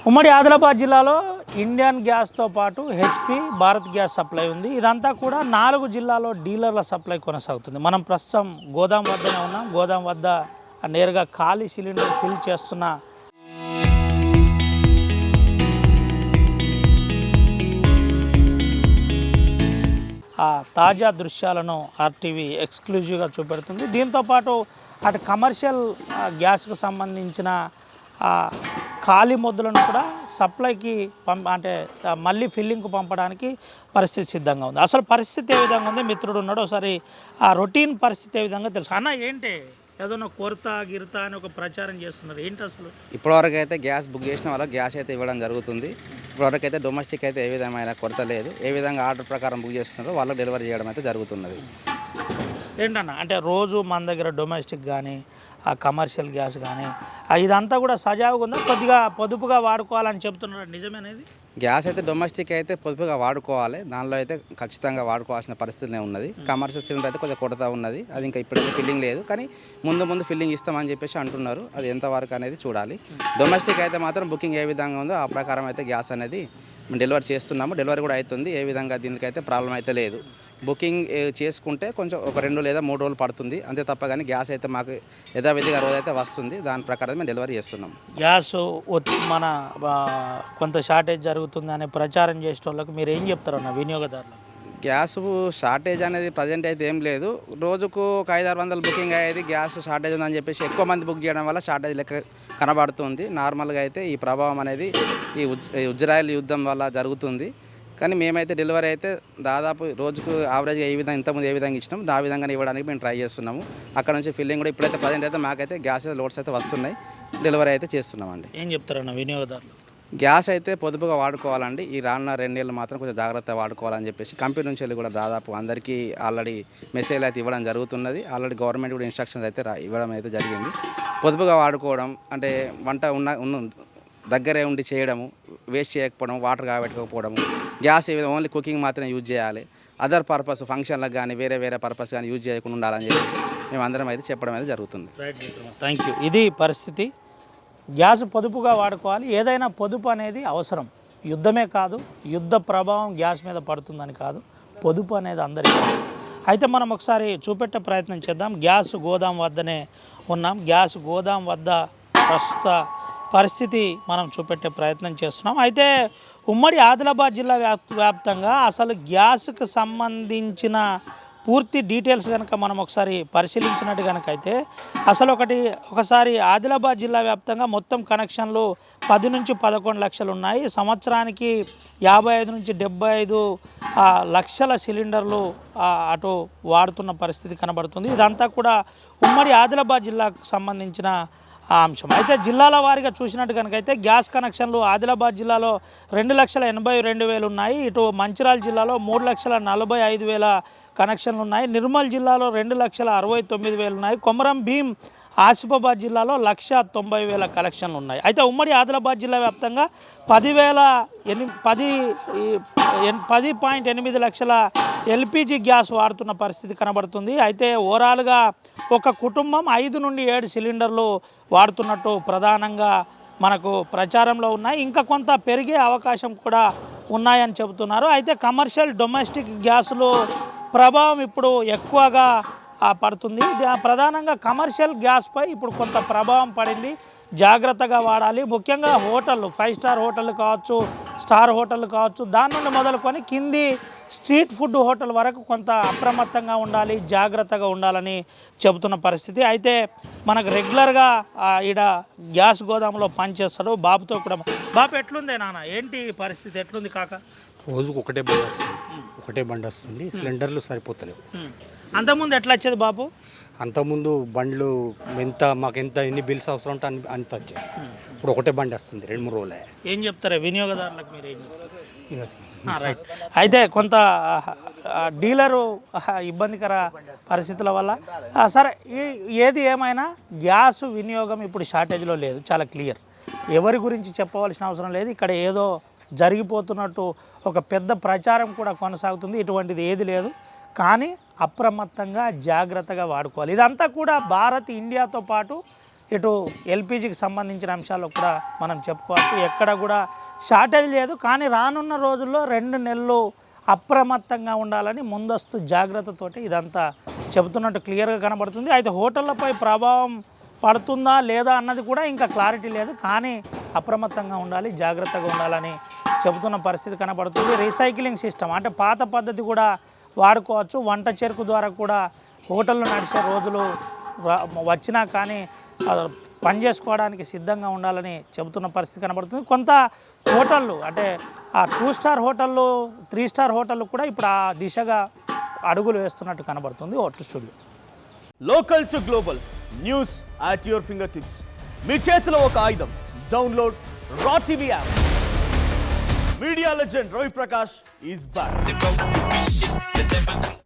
ఉమ్మడి ఆదిలాబాద్ జిల్లాలో ఇండియన్ గ్యాస్తో పాటు హెచ్పి భారత్ గ్యాస్ సప్లై ఉంది. ఇదంతా కూడా 4 జిల్లాలో డీలర్ల సప్లై కొనసాగుతుంది. మనం ప్రస్తుతం గోదాం వద్దనే ఉన్నాం. గోదాం వద్ద నేరుగా ఖాళీ సిలిండర్ ఫిల్ చేస్తున్న తాజా దృశ్యాలను ఆర్టీవీ ఎక్స్క్లూజివ్గా చూపెడుతుంది. దీంతోపాటు అటు కమర్షియల్ గ్యాస్కు సంబంధించిన ఖాళీ మొద్దులను కూడా సప్లైకి అంటే మళ్ళీ ఫిల్లింగ్కు పంపడానికి పరిస్థితి సిద్ధంగా ఉంది. అసలు పరిస్థితి ఏ విధంగా ఉంది, మిత్రుడు ఉన్నాడు, ఒకసారి ఆ రొటీన్ పరిస్థితి ఏ విధంగా తెలుసు. అన్న ఏంటి ఏదైనా కొరత గిరత అని ఒక ప్రచారం చేస్తున్నారు, ఏంటి అసలు? ఇప్పటివరకు అయితే గ్యాస్ బుక్ చేసిన వాళ్ళకి గ్యాస్ అయితే ఇవ్వడం జరుగుతుంది. ఇప్పటివరకు అయితే డొమెస్టిక్ అయితే ఏ విధమైన కొరత లేదు. ఏ విధంగా ఆర్డర్ ప్రకారం బుక్ చేసుకున్నారో వాళ్ళకి డెలివరీ చేయడం అయితే జరుగుతున్నది. ఏంటన్నా అంటే రోజు మన దగ్గర డొమెస్టిక్ కానీ ఆ కమర్షియల్ గ్యాస్ కానీ ఇదంతా కూడా సజావుగా ఉందా, కొద్దిగా పొదుపుగా వాడుకోవాలని చెప్తున్నారు, నిజమేనేది? గ్యాస్ అయితే డొమెస్టిక్ అయితే పొదుపుగా వాడుకోవాలి, దానిలో అయితే ఖచ్చితంగా వాడుకోవాల్సిన పరిస్థితినే ఉన్నది. కమర్షియల్ సిలిండర్ అయితే కొంచెం కొరత ఉన్నది, అది ఇంకా ఇప్పుడైతే ఫిల్లింగ్ లేదు, కానీ ముందు ఫిల్లింగ్ ఇస్తామని చెప్పేసి అంటున్నారు. అది ఎంతవరకు అనేది చూడాలి. డొమెస్టిక్ అయితే మాత్రం బుకింగ్ ఏ విధంగా ఉందో ఆ ప్రకారం అయితే గ్యాస్ అనేది డెలివరీ చేస్తున్నాము. డెలివరీ కూడా అవుతుంది. ఏ విధంగా దీనికైతే ప్రాబ్లం అయితే లేదు. బుకింగ్ చేసుకుంటే కొంచెం ఒక 2 లేదా 3 రోజులు పడుతుంది అంతే తప్ప, కానీ గ్యాస్ అయితే మాకు యథావిధిగా రోజైతే వస్తుంది. దాని ప్రకారం మేము డెలివరీ చేస్తున్నాం. గ్యాస్ మన కొంత షార్టేజ్ జరుగుతుంది అనే ప్రచారం చేసే వాళ్ళకి మీరు ఏం చెప్తారన్న వినియోగదారులకు? గ్యాస్ షార్టేజ్ అనేది ప్రజెంట్ అయితే ఏం లేదు. రోజుకు ఒక 500-600 బుకింగ్ అయ్యేది. గ్యాస్ షార్టేజ్ ఉందని చెప్పేసి ఎక్కువ మంది బుక్ చేయడం వల్ల షార్టేజ్ లెక్క కనబడుతుంది. నార్మల్గా అయితే ఈ ప్రభావం అనేది ఈ ఇజ్రాయెల్ యుద్ధం వల్ల జరుగుతుంది. కానీ మేమైతే డెలివరీ అయితే దాదాపు రోజుకు యావరేజ్గా ఇంతకుముందు ఏ విధంగా ఇచ్చినాం ఆ విధంగా ఇవ్వడానికి మేము ట్రై చేస్తున్నాము. అక్కడ నుంచి ఫిల్లింగ్ కూడా ఇప్పుడైతే ప్రజెంట్ అయితే మాకైతే గ్యాస్ లోడ్స్ అయితే వస్తున్నాయి, డెలివరీ అయితే చేస్తున్నామండి. ఏం చెప్తారన్న వినియోగదారులు? గ్యాస్ అయితే పొదుపుగా వాడుకోవాలండి. ఈ రానున్న 2 నెలలు మాత్రం కొంచెం జాగ్రత్తగా వాడుకోవాలని చెప్పేసి కంపెనీ నుంచి వెళ్ళి కూడా దాదాపు అందరికీ ఆల్రెడీ మెసేజ్ అయితే ఇవ్వడం జరుగుతున్నది. ఆల్రెడీ గవర్నమెంట్ కూడా ఇన్స్ట్రక్షన్స్ అయితే ఇవ్వడం అయితే జరిగింది. పొదుపుగా వాడుకోవడం అంటే వంట ఉన్న దగ్గరే ఉండి చేయడము, వేస్ట్ చేయకపోవడం, వాటర్ కాబెట్టుకోకపోవడము, గ్యాస్ ఓన్లీ కుకింగ్ మాత్రమే యూజ్ చేయాలి. అదర్ పర్పస్ ఫంక్షన్లకు కానీ వేరే పర్పస్ కానీ యూజ్ చేయకుండా ఉండాలని చెప్పేసి మేము అందరం అయితే చెప్పడం అయితే జరుగుతుంది. Thank you. ఇది పరిస్థితి. గ్యాస్ పొదుపుగా వాడుకోవాలి. ఏదైనా పొదుపు అనేది అవసరం. యుద్ధమే కాదు, యుద్ధ ప్రభావం గ్యాస్ మీద పడుతుందని కాదు, పొదుపు అనేది అందరికీ. అయితే మనం ఒకసారి చూపెట్టే ప్రయత్నం చేద్దాం. గ్యాస్ గోదాం వద్దనే ఉన్నాం. గ్యాస్ గోదాం వద్ద ప్రస్తుత పరిస్థితి మనం చూపెట్టే ప్రయత్నం చేస్తున్నాం. అయితే ఉమ్మడి ఆదిలాబాద్ జిల్లా వ్యాప్తంగా అసలు గ్యాస్కు సంబంధించిన పూర్తి డీటెయిల్స్ కనుక మనం ఒకసారి పరిశీలించినట్టు కనుక అయితే అసలు ఒకసారి ఆదిలాబాద్ జిల్లా వ్యాప్తంగా మొత్తం కనెక్షన్లు 10 నుంచి 11 లక్షలు ఉన్నాయి. సంవత్సరానికి 55 నుంచి 75 లక్షల సిలిండర్లు అటు వాడుతున్న పరిస్థితి కనబడుతుంది. ఇదంతా కూడా ఉమ్మడి ఆదిలాబాద్ జిల్లాకు సంబంధించిన అంశం. అయితే జిల్లాల వారీగా చూసినట్టు కనుకైతే గ్యాస్ కనెక్షన్లు ఆదిలాబాద్ జిల్లాలో 2,82,000 ఉన్నాయి. ఇటు మంచిర్యాల జిల్లాలో 3,45,000 కనెక్షన్లు ఉన్నాయి. నిర్మల్ జిల్లాలో 2,69,000 ఉన్నాయి. కొమరం భీం ఆసిఫాబాద్ జిల్లాలో 1,90,000 కలెక్షన్లు ఉన్నాయి. అయితే ఉమ్మడి ఆదిలాబాద్ జిల్లా వ్యాప్తంగా 10.8 లక్షల ఎల్పిజి గ్యాస్ వాడుతున్న పరిస్థితి కనబడుతుంది. అయితే ఓవరాల్గా ఒక కుటుంబం 5 నుండి 7 సిలిండర్లు వాడుతున్నట్టు ప్రధానంగా మనకు ప్రచారంలో ఉన్నాయి. ఇంకా కొంత పెరిగే అవకాశం కూడా ఉన్నాయని చెబుతున్నారు. అయితే కమర్షియల్ డొమెస్టిక్ గ్యాసులు ప్రభావం ఇప్పుడు ఎక్కువగా పడుతుంది. ప్రధానంగా కమర్షియల్ గ్యాస్పై ఇప్పుడు కొంత ప్రభావం పడింది. జాగ్రత్తగా వాడాలి. ముఖ్యంగా హోటళ్ళు, 5 స్టార్ హోటళ్ళు కావచ్చు, స్టార్ హోటళ్ళు కావచ్చు, దాని నుండి మొదలుకొని కింది స్ట్రీట్ ఫుడ్ హోటల్ వరకు కొంత అప్రమత్తంగా ఉండాలి, జాగ్రత్తగా ఉండాలని చెబుతున్న పరిస్థితి. అయితే మనకు రెగ్యులర్గా ఈడ గ్యాస్ గోదాంలో పనిచేస్తాడు బాబుతో కూడా. బాబు ఎట్లుందే నాన్న, ఏంటి పరిస్థితి ఎట్లుంది కాక? రోజుకు ఒకటే బండి వస్తుంది, సిలిండర్లు సరిపోతలేవు. అంతకుముందు ఎట్లా వచ్చేది బాబు? అంతకుముందు బండ్లు మాకు ఎన్ని బిల్స్ అవసరం ఉంటే అంత వచ్చాయి. ఇప్పుడు ఒకటే బండి వస్తుంది 2-3 రోజులే. ఏం చెప్తారా వినియోగదారులకు, మీరు ఏం చెప్తారు? రైట్. అయితే కొంత డీలరు ఇబ్బందికర పరిస్థితుల వల్ల సరే, ఏది ఏమైనా గ్యాస్ వినియోగం ఇప్పుడు షార్టేజ్లో లేదు, చాలా క్లియర్. ఎవరి గురించి చెప్పవలసిన అవసరం లేదు. ఇక్కడ ఏదో జరిగిపోతున్నట్టు ఒక పెద్ద ప్రచారం కూడా కొనసాగుతుంది. ఇటువంటిది ఏది లేదు. కానీ అప్రమత్తంగా జాగ్రత్తగా వాడుకోవాలి. ఇదంతా కూడా భారత్ ఇండియాతో పాటు ఇటు ఎల్పిజికి సంబంధించిన అంశాల్లో కూడా మనం చెప్పుకోవచ్చు. ఎక్కడ కూడా షార్టేజ్ లేదు. కానీ రానున్న రోజుల్లో 2 నెలలు అప్రమత్తంగా ఉండాలని ముందస్తు జాగ్రత్తతోటి ఇదంతా చెబుతున్నట్టు క్లియర్గా కనబడుతుంది. అయితే హోటళ్లపై ప్రభావం పడుతుందా లేదా అన్నది కూడా ఇంకా క్లారిటీ లేదు. కానీ అప్రమత్తంగా ఉండాలి, జాగ్రత్తగా ఉండాలని చెబుతున్న పరిస్థితి కనబడుతుంది. రీసైక్లింగ్ సిస్టమ్ అంటే పాత పద్ధతి కూడా వాడుకోవచ్చు. వంట చెరుకు ద్వారా కూడా హోటళ్ళు నడిచే రోజులు వచ్చినా కానీ పని చేసుకోవడానికి సిద్ధంగా ఉండాలని చెబుతున్న పరిస్థితి కనబడుతుంది. కొంత హోటళ్ళు అంటే ఆ 2 స్టార్ హోటళ్ళు 3 స్టార్ హోటళ్ళు కూడా ఇప్పుడు ఆ దిశగా అడుగులు వేస్తున్నట్టు కనబడుతుంది. ఓటు studio. Local to global news at your fingertips. మీ చేతిలో ఒక ఆయుధం. Download Raw TV app. Media legend Ravi Prakash is back.